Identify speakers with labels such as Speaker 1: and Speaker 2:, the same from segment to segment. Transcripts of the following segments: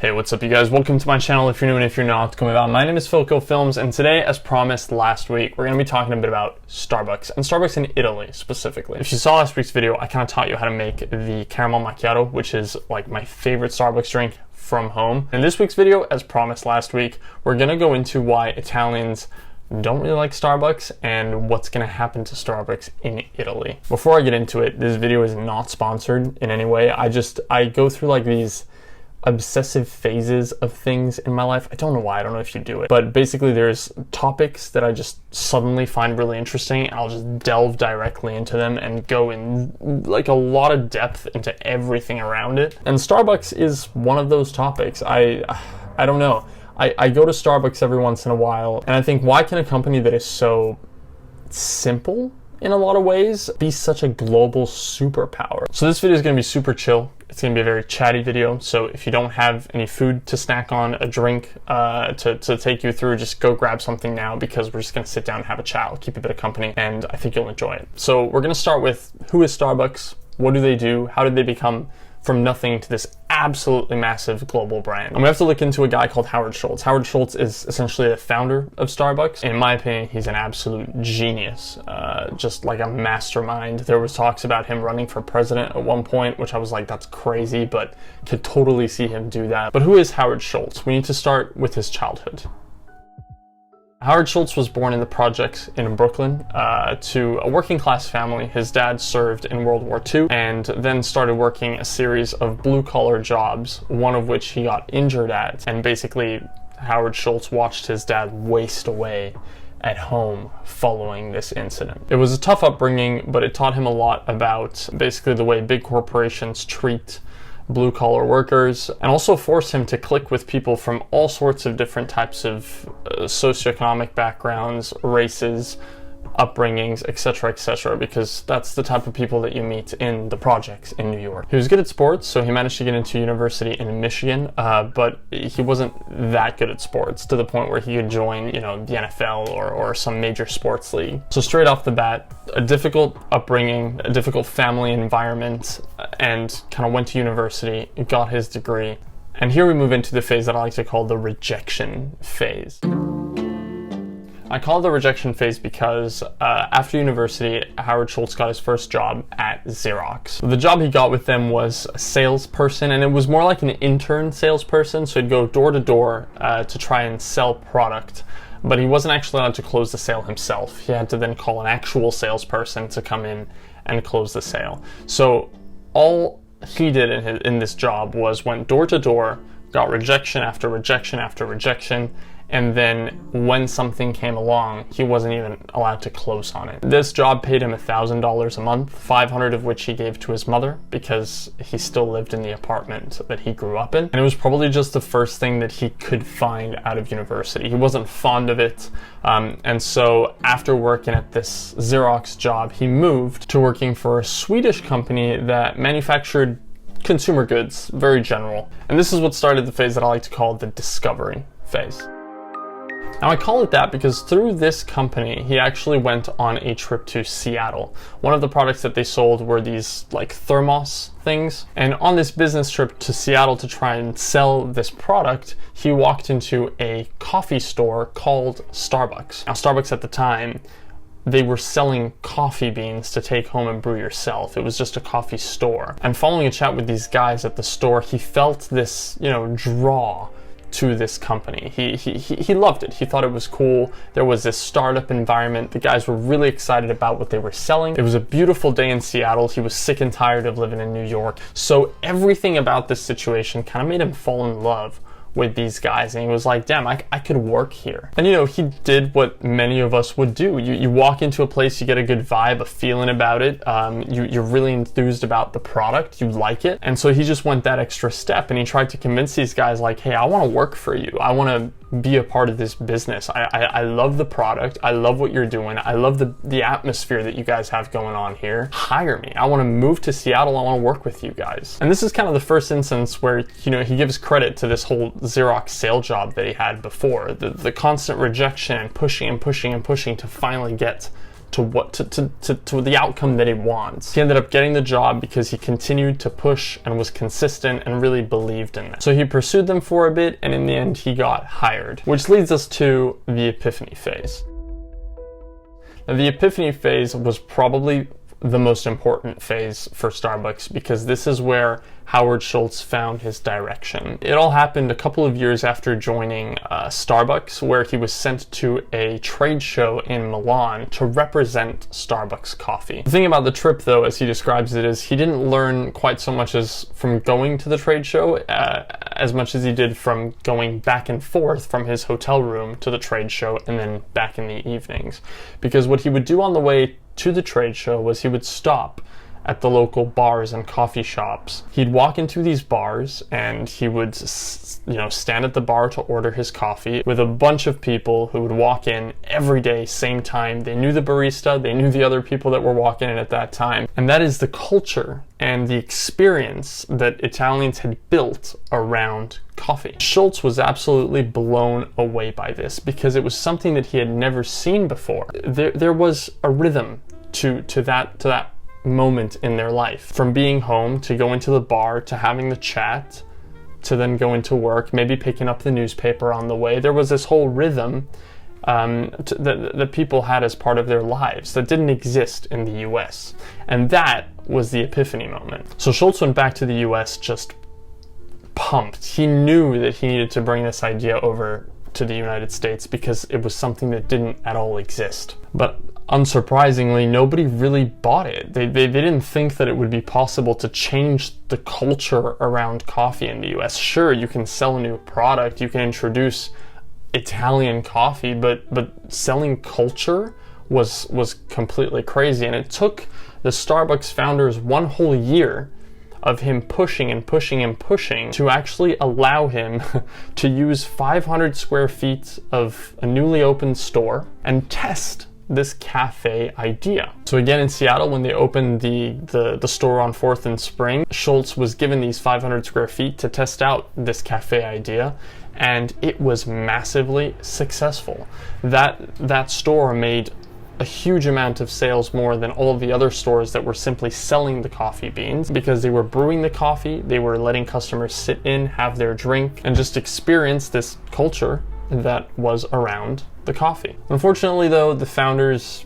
Speaker 1: Hey, what's up you guys? Welcome to my channel if you're new and if you're not. My name is Philco Films, and today, as promised last week, we're going to be talking a bit about Starbucks, and Starbucks in Italy specifically. If you saw last week's video, I kind of taught you how to make the caramel macchiato, which is like my favorite Starbucks drink from home. In this week's video, as promised last week, we're going to go into why Italians don't really like Starbucks and what's going to happen to Starbucks in Italy. Before I get into it, this video is not sponsored in any way. I go through like these obsessive phases of things in my life. I don't know why, I don't know if you do it, but basically there's topics that I just suddenly find really interesting, and I'll just delve directly into them and go in like a lot of depth into everything around it. And Starbucks is one of those topics. I don't know. I go to Starbucks every once in a while, and I think, why can a company that is so simple in a lot of ways be such a global superpower? So this video is going to be super chill. It's going to be a very chatty video, so if you don't have any food to snack on, a drink to take you through, just go grab something now, because we're just going to sit down and have a chat. I'll keep a bit of company, and I think you'll enjoy it. So we're going to start with, who is Starbucks? What do they do? How did they become from nothing to this absolutely massive global brand? I'm gonna have to look into a guy called Howard Schultz. Howard Schultz is essentially the founder of Starbucks. In my opinion, he's an absolute genius, just like a mastermind. There was talks about him running for president at one point, which I was like, that's crazy, but could totally see him do that. But who is Howard Schultz? We need to start with his childhood. Howard Schultz was born in the projects in Brooklyn to a working class family. His dad served in World War II and then started working a series of blue collar jobs, one of which he got injured at. And basically, Howard Schultz watched his dad waste away at home following this incident. It was a tough upbringing, but it taught him a lot about basically the way big corporations treat blue-collar workers, and also forced him to click with people from all sorts of different types of socioeconomic backgrounds, races, upbringings, etc., because that's the type of people that you meet in the projects in New York. He was good at sports, so he managed to get into university in Michigan, but he wasn't that good at sports to the point where he could join, the NFL or some major sports league. So straight off the bat, a difficult upbringing, a difficult family environment, and kind of went to university, got his degree. And here we move into the phase that I like to call the rejection phase. I call it the rejection phase because after university, Howard Schultz got his first job at Xerox. The job he got with them was a salesperson, and it was more like an intern salesperson, so he'd go door to door to try and sell product, but he wasn't actually allowed to close the sale himself. He had to then call an actual salesperson to come in and close the sale. So all he did in this job was went door to door, got rejection after rejection after rejection, and then when something came along, he wasn't even allowed to close on it. This job paid him $1,000 a month, $500 of which he gave to his mother because he still lived in the apartment that he grew up in. And it was probably just the first thing that he could find out of university. He wasn't fond of it. And so after working at this Xerox job, he moved to working for a Swedish company that manufactured consumer goods, very general. And this is what started the phase that I like to call the discovery phase. Now I call it that because through this company, he actually went on a trip to Seattle. One of the products that they sold were these like thermos things. And on this business trip to Seattle to try and sell this product, he walked into a coffee store called Starbucks. Now Starbucks at the time, they were selling coffee beans to take home and brew yourself. It was just a coffee store. And following a chat with these guys at the store, he felt this, draw to this company. He loved it. He thought it was cool. There was this startup environment. The guys were really excited about what they were selling. It was a beautiful day in Seattle. He was sick and tired of living in New York. So everything about this situation kind of made him fall in love with these guys, and he was like, damn, I could work here. And he did what many of us would do. You walk into a place, you get a good vibe, a feeling about it, you're really enthused about the product, you like it, and so he just went that extra step, and he tried to convince these guys like, hey, I want to work for you, I want to be a part of this business. I love the product. I love what you're doing. I love the atmosphere that you guys have going on here. Hire me. I want to move to Seattle. I want to work with you guys. And this is kind of the first instance where, he gives credit to this whole Xerox sale job that he had before. The constant rejection and pushing and pushing and pushing to finally get to the outcome that he wants. He ended up getting the job because he continued to push and was consistent and really believed in it. So he pursued them for a bit, and in the end he got hired, which leads us to the epiphany phase. Now, the epiphany phase was probably the most important phase for Starbucks because this is where Howard Schultz found his direction. It all happened a couple of years after joining Starbucks, where he was sent to a trade show in Milan to represent Starbucks coffee. The thing about the trip, though, as he describes it, is he didn't learn quite so much as from going to the trade show as much as he did from going back and forth from his hotel room to the trade show and then back in the evenings. Because what he would do on the way to the trade show was he would stop at the local bars and coffee shops. He'd walk into these bars and he would, stand at the bar to order his coffee with a bunch of people who would walk in every day, same time. They knew the barista, they knew the other people that were walking in at that time. And that is the culture and the experience that Italians had built around coffee. Schultz was absolutely blown away by this because it was something that he had never seen before. There was a rhythm to that moment in their life. From being home to going to the bar to having the chat to then going to work, maybe picking up the newspaper on the way. There was this whole rhythm that people had as part of their lives that didn't exist in the US. And that was the epiphany moment. So Schultz went back to the US just pumped. He knew that he needed to bring this idea over to the United States because it was something that didn't at all exist. But unsurprisingly, nobody really bought it. They didn't think that it would be possible to change the culture around coffee in the US. Sure, you can sell a new product, you can introduce Italian coffee, but selling culture was completely crazy. And it took the Starbucks founders one whole year of him pushing and pushing and pushing to actually allow him to use 500 square feet of a newly opened store and test this cafe idea. So again, in Seattle, when they opened the store on 4th and Spring, Schultz was given these 500 square feet to test out this cafe idea, and it was massively successful. That store made a huge amount of sales, more than all of the other stores that were simply selling the coffee beans, because they were brewing the coffee, they were letting customers sit in, have their drink, and just experience this culture that was around the coffee. Unfortunately, though, the founders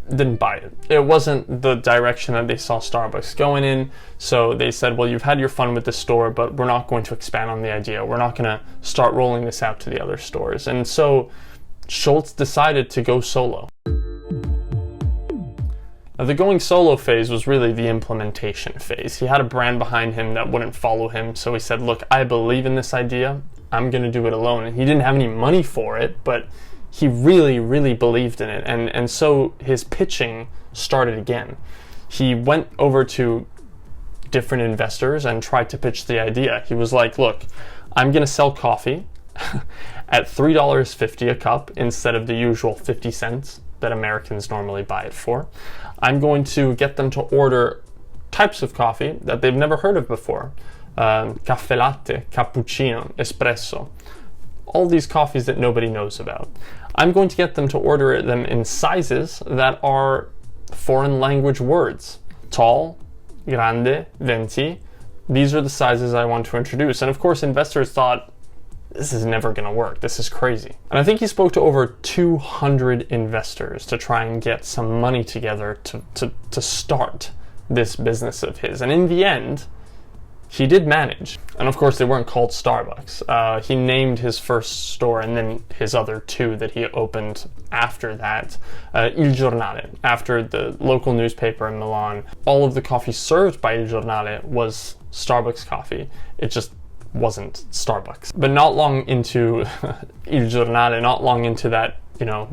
Speaker 1: didn't buy it. It wasn't the direction that they saw Starbucks going in, so they said, well, you've had your fun with the store, but we're not going to expand on the idea. We're not going to start rolling this out to the other stores. And so Schultz decided to go solo. Now, the going solo phase was really the implementation phase. He had a brand behind him that wouldn't follow him, so he said, look, I believe in this idea. I'm going to do it alone. And he didn't have any money for it, but he really, really believed in it. And so his pitching started again. He went over to different investors and tried to pitch the idea. He was like, look, I'm going to sell coffee at $3.50 a cup instead of the usual 50 cents that Americans normally buy it for. I'm going to get them to order types of coffee that they've never heard of before. Caffè latte, cappuccino, espresso, all these coffees that nobody knows about. I'm going to get them to order them in sizes that are foreign language words. Tall, grande, venti. These are the sizes I want to introduce. And of course, investors thought, this is never going to work. This is crazy. And I think he spoke to over 200 investors to try and get some money together to start this business of his. And in the end, he did manage. And of course, they weren't called Starbucks. He named his first store and then his other two that he opened after that, Il Giornale, after the local newspaper in Milan. All of the coffee served by Il Giornale was Starbucks coffee. It just wasn't Starbucks. But not long into Il Giornale, not long into that,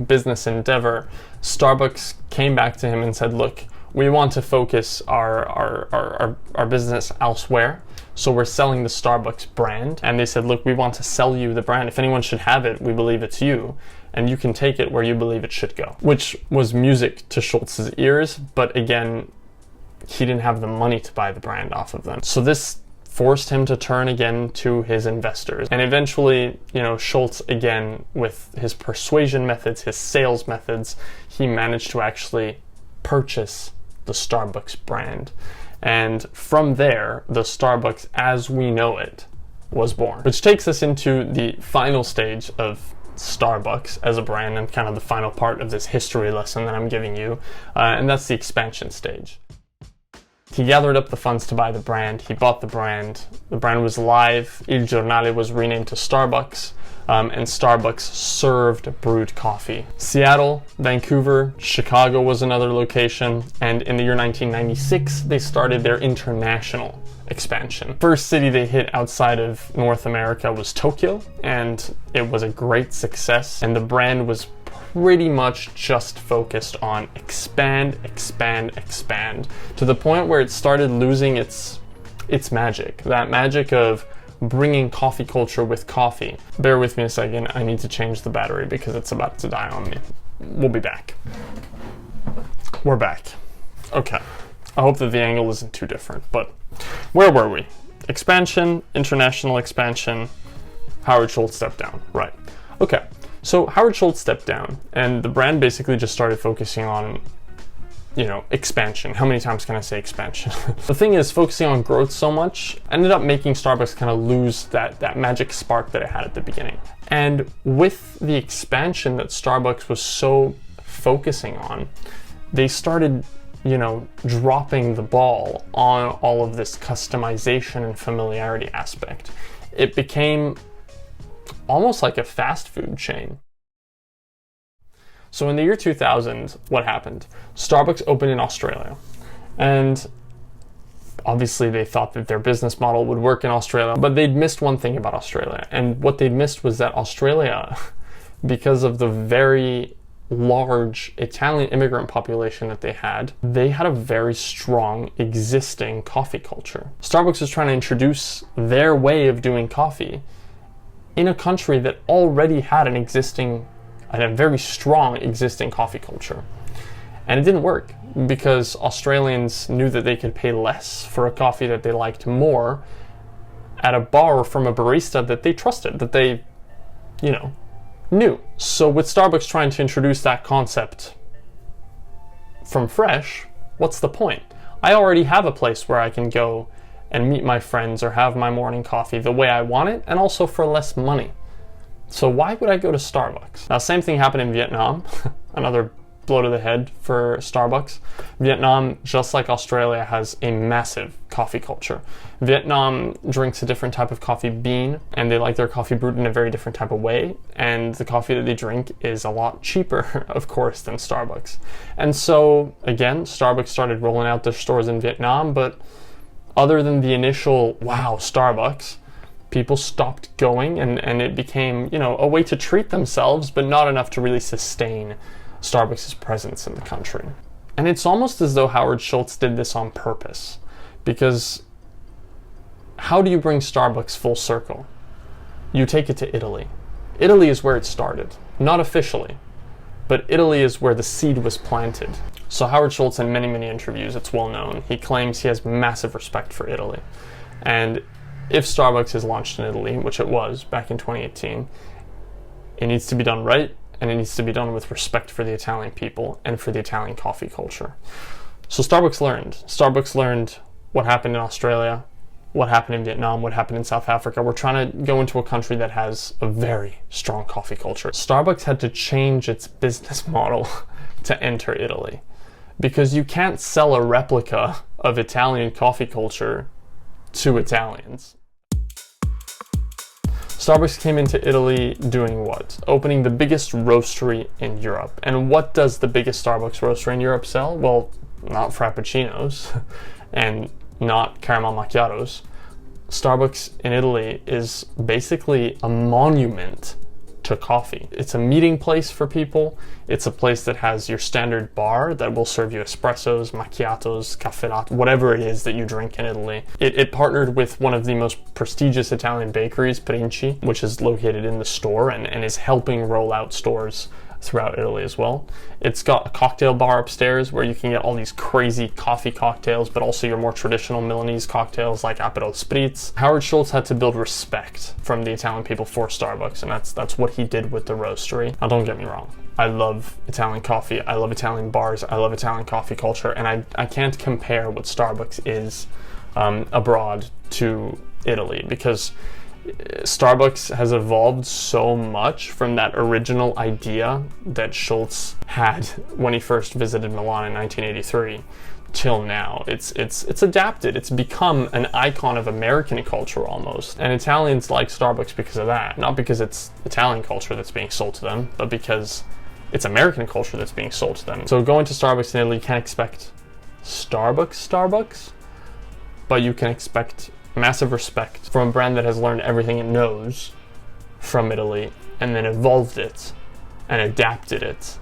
Speaker 1: business endeavor, Starbucks came back to him and said, look, we want to focus our business elsewhere. So we're selling the Starbucks brand. And they said, look, we want to sell you the brand. If anyone should have it, we believe it's you. And you can take it where you believe it should go. Which was music to Schultz's ears. But again, he didn't have the money to buy the brand off of them. So this forced him to turn again to his investors. And eventually, Schultz, again, with his persuasion methods, his sales methods, he managed to actually purchase the Starbucks brand. And from there, the Starbucks as we know it was born. Which takes us into the final stage of Starbucks as a brand and kind of the final part of this history lesson that I'm giving you, and that's the expansion stage. He gathered up the funds to buy the brand, he bought the brand was live, Il Giornale was renamed to Starbucks, and Starbucks served brewed coffee. Seattle, Vancouver, Chicago was another location, and in the year 1996, they started their international expansion. First city they hit outside of North America was Tokyo, and it was a great success, and the brand was pretty much just focused on expand, to the point where it started losing its magic. That magic of bringing coffee culture with coffee. Bear with me a second, I need to change the battery because it's about to die on me. We'll be back. We're back. Okay. I hope that the angle isn't too different, but where were we? Expansion, international expansion, Howard Schultz stepped down. Right. Okay. So Howard Schultz stepped down, and the brand basically just started focusing on, expansion. How many times can I say expansion? The thing is, focusing on growth so much ended up making Starbucks kind of lose that magic spark that it had at the beginning. And with the expansion that Starbucks was so focusing on, they started, dropping the ball on all of this customization and familiarity aspect. It became almost like a fast food chain. So in the year 2000, what happened? Starbucks opened in Australia, and obviously they thought that their business model would work in Australia, but they'd missed one thing about Australia, and what they'd missed was that Australia, because of the very large Italian immigrant population that they had a very strong existing coffee culture. Starbucks was trying to introduce their way of doing coffee in a country that already had a very strong existing coffee culture. And it didn't work because Australians knew that they could pay less for a coffee that they liked more at a bar from a barista that they trusted, that they, knew. So with Starbucks trying to introduce that concept from fresh, what's the point? I already have a place where I can go and meet my friends or have my morning coffee the way I want it, and also for less money. So why would I go to Starbucks? Now, same thing happened in Vietnam. Another blow to the head for Starbucks. Vietnam, just like Australia, has a massive coffee culture. Vietnam drinks a different type of coffee bean, and they like their coffee brewed in a very different type of way, and the coffee that they drink is a lot cheaper, of course, than Starbucks. And so, again, Starbucks started rolling out their stores in Vietnam, but other than the initial, wow, Starbucks, people stopped going, and it became, a way to treat themselves, but not enough to really sustain Starbucks' presence in the country. And it's almost as though Howard Schultz did this on purpose, because how do you bring Starbucks full circle? You take it to Italy. Italy is where it started, not officially, but Italy is where the seed was planted. So Howard Schultz, in many, many interviews, it's well known, he claims he has massive respect for Italy. And if Starbucks is launched in Italy, which it was back in 2018, it needs to be done right, and it needs to be done with respect for the Italian people and for the Italian coffee culture. So Starbucks learned what happened in Australia, what happened in Vietnam, what happened in South Africa. We're trying to go into a country that has a very strong coffee culture. Starbucks had to change its business model to enter Italy, because you can't sell a replica of Italian coffee culture to Italians. Starbucks came into Italy doing what? Opening the biggest roastery in Europe. And what does the biggest Starbucks roastery in Europe sell? Well, not frappuccinos and not caramel macchiatos. Starbucks in Italy is basically a monument to coffee. It's a meeting place for people. It's a place that has your standard bar that will serve you espressos, macchiatos, caffè latte, whatever it is that you drink in Italy. It partnered with one of the most prestigious Italian bakeries, Princi, which is located in the store and is helping roll out stores throughout Italy as well. It's got a cocktail bar upstairs where you can get all these crazy coffee cocktails, but also your more traditional Milanese cocktails like Aperol Spritz. Howard Schultz had to build respect from the Italian people for Starbucks, and that's what he did with the roastery. Now, don't get me wrong. I love Italian coffee. I love Italian bars. I love Italian coffee culture, and I can't compare what Starbucks is abroad to Italy, because Starbucks has evolved so much from that original idea that Schultz had when he first visited Milan in 1983 till now. It's adapted. It's become an icon of American culture almost. And Italians like Starbucks because of that. Not because it's Italian culture that's being sold to them, but because it's American culture that's being sold to them. So going to Starbucks in Italy, you can't expect Starbucks, but you can expect massive respect from a brand that has learned everything it knows from Italy and then evolved it and adapted it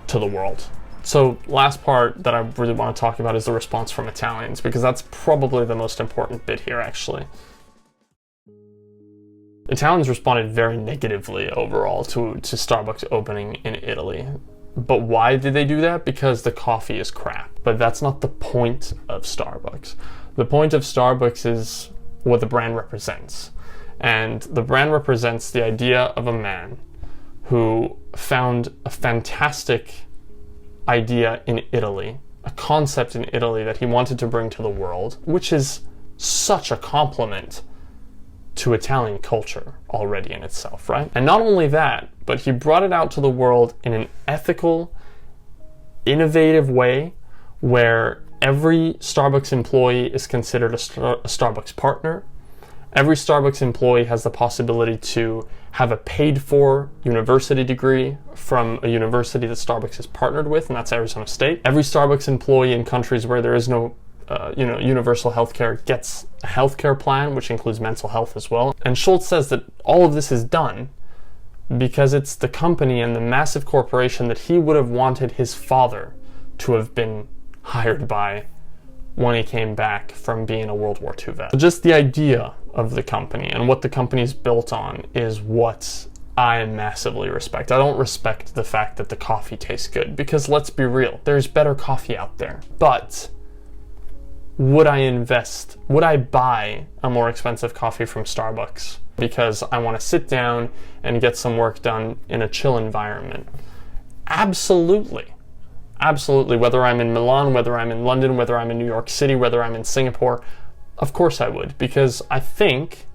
Speaker 1: to the world. So last part that I really want to talk about is the response from Italians, because that's probably the most important bit here, actually. Italians responded very negatively overall to Starbucks opening in Italy. But why did they do that? Because the coffee is crap. But that's not the point of Starbucks. The point of Starbucks is what the brand represents. And the brand represents the idea of a man who found a fantastic idea in Italy, a concept in Italy that he wanted to bring to the world, which is such a compliment to Italian culture already in itself, right? And not only that, but he brought it out to the world in an ethical, innovative way where every Starbucks employee is considered a Starbucks partner. Every Starbucks employee has the possibility to have a paid-for university degree from a university that Starbucks is partnered with, and that's Arizona State. Every Starbucks employee in countries where there is no universal healthcare gets a healthcare plan, which includes mental health as well. And Schultz says that all of this is done because it's the company and the massive corporation that he would have wanted his father to have been hired by when he came back from being a World War II vet. Just the idea of the company and what the company is built on is what I massively respect. I don't respect the fact that the coffee tastes good, because let's be real, there's better coffee out there. But would I buy a more expensive coffee from Starbucks because I want to sit down and get some work done in a chill environment? Absolutely. Absolutely. Whether I'm in Milan, whether I'm in London, whether I'm in New York City, whether I'm in Singapore, of course I would, because I think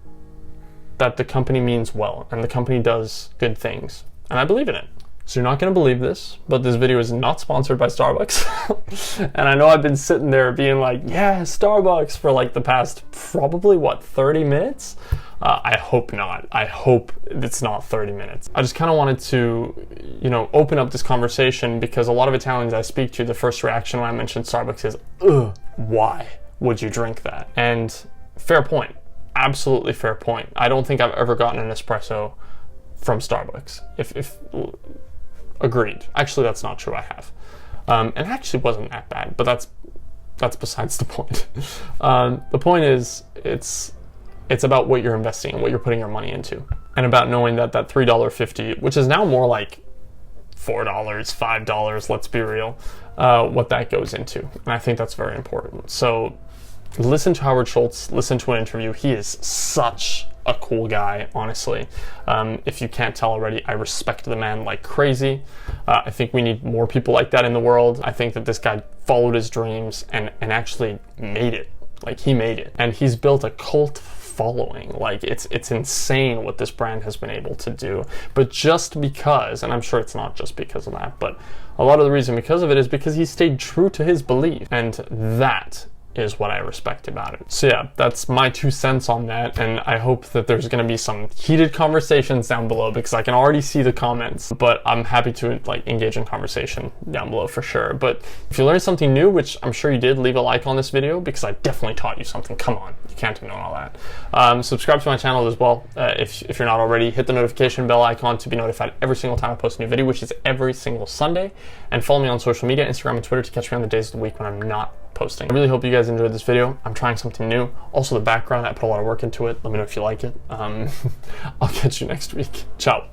Speaker 1: that the company means well and the company does good things, and I believe in it. So you're not going to believe this, but this video is not sponsored by Starbucks. And I know I've been sitting there being like, yeah, Starbucks for like the past probably, 30 minutes? I hope not. I hope it's not 30 minutes. I just kind of wanted to, open up this conversation, because a lot of Italians I speak to, the first reaction when I mention Starbucks is, ugh, why would you drink that? And fair point. Absolutely fair point. I don't think I've ever gotten an espresso from Starbucks. If agreed. Actually, that's not true. I have. And it actually wasn't that bad, but that's besides the point. The point is, it's about what you're investing in, what you're putting your money into, and about knowing that $3.50, which is now more like $4, $5, let's be real, what that goes into. And I think that's very important. So listen to Howard Schultz, listen to an interview. He is such a cool guy, honestly. If you can't tell already, I respect the man like crazy. I think we need more people like that in the world. I think that this guy followed his dreams and actually made it. Like, he made it. And he's built a cult following. Like, it's insane what this brand has been able to do. But just because, and I'm sure it's not just because of that, but a lot of the reason because of it is because he stayed true to his belief. And that is what I respect about it. So yeah, that's my 2 cents on that, and I hope that there's going to be some heated conversations down below, because I can already see the comments, but I'm happy to engage in conversation down below for sure. But if you learned something new, which I'm sure you did, leave a like on this video, because I definitely taught you something. Come on, you can't ignore all that. Subscribe to my channel as well if you're not already. Hit the notification bell icon to be notified every single time I post a new video, which is every single Sunday, and follow me on social media, Instagram and Twitter, to catch me on the days of the week when I'm not posting. I really hope you guys enjoyed this video. I'm trying something new. Also, the background, I put a lot of work into it. Let me know if you like it. I'll catch you next week. Ciao.